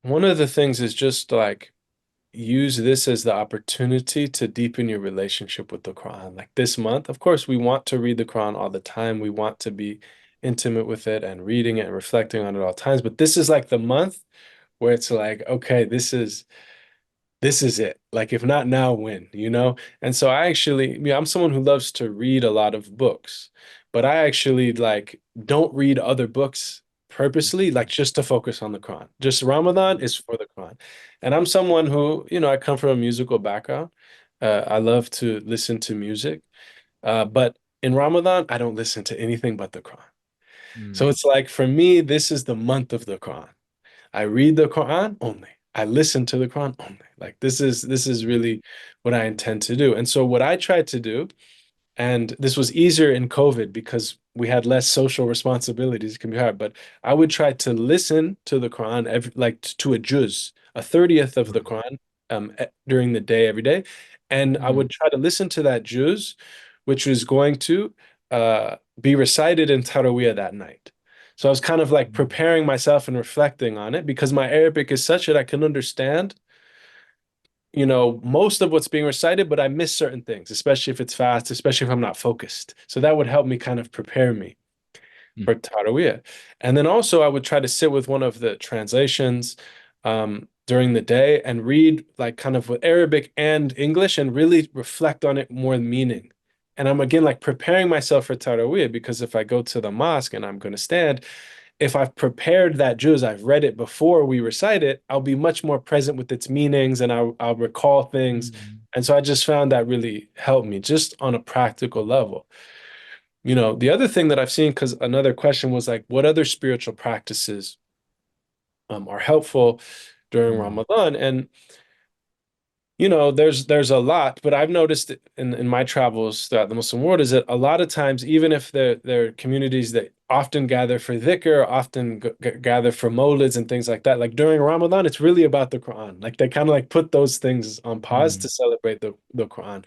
one of the things is just like use this as the opportunity to deepen your relationship with the Quran. Like this month, of course, we want to read the Quran all the time. We want to be intimate with it and reading it and reflecting on it all times. But this is like the month where it's like, okay, this is it. Like, if not now, when, you know? And so I actually, I'm someone who loves to read a lot of books, but I actually like don't read other books purposely, like just to focus on the Quran. Just Ramadan is for the Quran. And I'm someone who, I come from a musical background. I love to listen to music. But in Ramadan, I don't listen to anything but the Quran. So Mm, it's like for me, this is the month of the Quran. I read the Quran only. I listen to the Quran only. Like this is really what I intend to do. And so what I tried to do, and this was easier in COVID because we had less social responsibilities. It can be hard, but I would try to listen to the Quran like to a juz, a 30th of the right. Quran during the day every day. And I Mm, would try to listen to that juz, which was going to be recited in Taraweeh that night. So I was kind of like mm, preparing myself and reflecting on it because my Arabic is such that I can understand, most of what's being recited, but I miss certain things, especially if it's fast, especially if I'm not focused. So that would help me kind of prepare me mm, for Taraweeh. And then also I would try to sit with one of the translations during the day and read like kind of with Arabic and English and really reflect on it more meaning. And I'm again like preparing myself for Taraweeh because if I go to the mosque and I'm going to stand, if I've prepared that juz, I've read it before we recite it, I'll be much more present with its meanings and I'll recall things. mm, And so I just found that really helped me just on a practical level. The other thing that I've seen, because another question was like, what other spiritual practices are helpful during mm, Ramadan? And there's a lot, but I've noticed in my travels throughout the Muslim world is that a lot of times, even if they're communities that often gather for dhikr, often gather for mawlids and things like that, like during Ramadan, it's really about the Quran. Like they kind of like put those things on pause to mm, celebrate the Quran.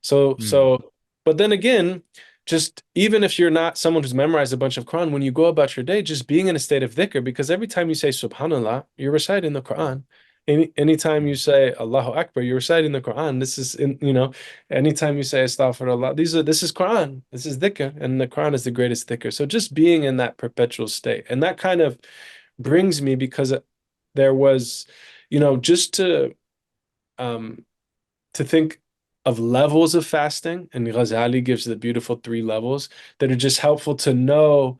So, mm, so, but then again, just even if you're not someone who's memorized a bunch of Quran, when you go about your day, just being in a state of dhikr, because every time you say Subhanallah, you're reciting the Quran. Anytime you say Allahu Akbar, you're reciting the Quran. This is anytime you say Astaghfirullah, this is Quran. This is dhikr, and the Quran is the greatest dhikr. So just being in that perpetual state. And that kind of brings me because there was, just um to think of levels of fasting, and Ghazali gives the beautiful three levels that are just helpful to know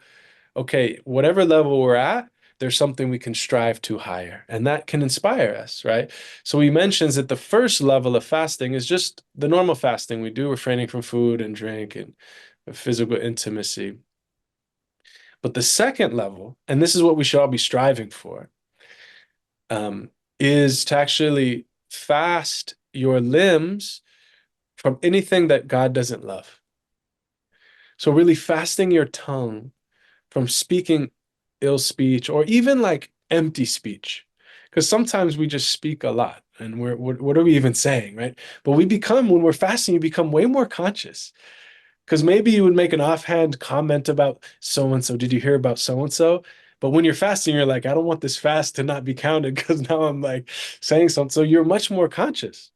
okay, whatever level we're at, there's something we can strive to higher, and that can inspire us, right? So he mentions that the first level of fasting is just the normal fasting we do, refraining from food and drink and physical intimacy. But the second level, and this is what we should all be striving for, um, is to actually fast your limbs from anything that God doesn't love. So really fasting your tongue from speaking ill speech or even like empty speech. Because sometimes we just speak a lot and what are we even saying, right? But when we're fasting, you become way more conscious. Because maybe you would make an offhand comment about so and so. Did you hear about so and so? But when you're fasting, you're like, I don't want this fast to not be counted because now I'm like saying something. So you're much more conscious,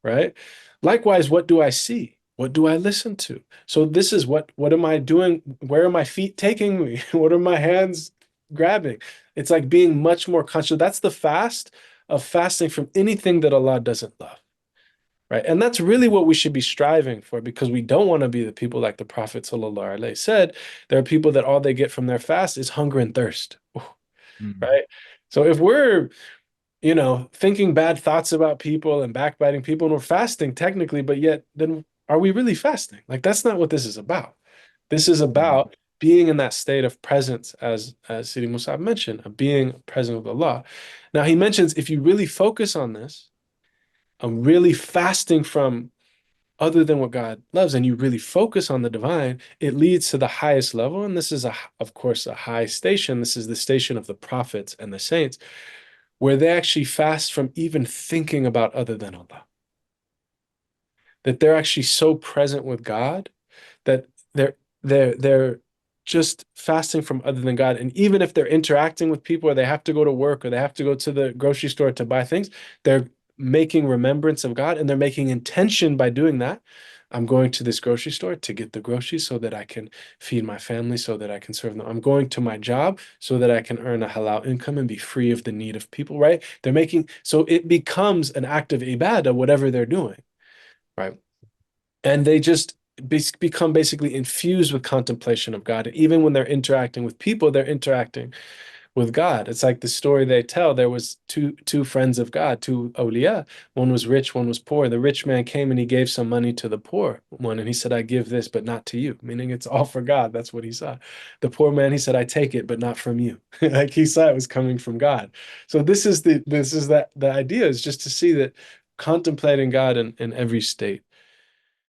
right? Likewise, what do I see? What do I listen to? So this is what am I doing? Where are my feet taking me? What are my hands grabbing? It's like being much more conscious. That's the fast of fasting from anything that Allah doesn't love. Right. And that's really what we should be striving for because we don't want to be the people like the Prophet ﷺ said. There are people that all they get from their fast is hunger and thirst. mm, Right. So if we're, thinking bad thoughts about people and backbiting people and we're fasting technically, but yet then are we really fasting? Like that's not what this is about. This is mm, about being in that state of presence, as Sidi Musab mentioned, of being present with Allah. Now he mentions if you really focus on this, really fasting from other than what God loves, and you really focus on the divine, it leads to the highest level. And this is, of course, a high station. This is the station of the prophets and the saints, where they actually fast from even thinking about other than Allah. That they're actually so present with God that they're they're just fasting from other than God. And even if they're interacting with people or they have to go to work or they have to go to the grocery store to buy things, they're making remembrance of God and they're making intention by doing that. I'm going to this grocery store to get the groceries so that I can feed my family, so that I can serve them. I'm going to my job so that I can earn a halal income and be free of the need of people, right? They're making, so it becomes an act of ibadah, whatever they're doing, right? And they just become basically infused with contemplation of God. And even when they're interacting with people, they're interacting with God. It's like the story they tell. There was two friends of God, two awliya. One was rich, one was poor. The rich man came and he gave some money to the poor one, and he said, "I give this, but not to you," meaning it's all for God. That's what he saw. The poor man, he said, "I take it, but not from you." Like he saw it was coming from God. So this is the idea is just to see that contemplating God in every state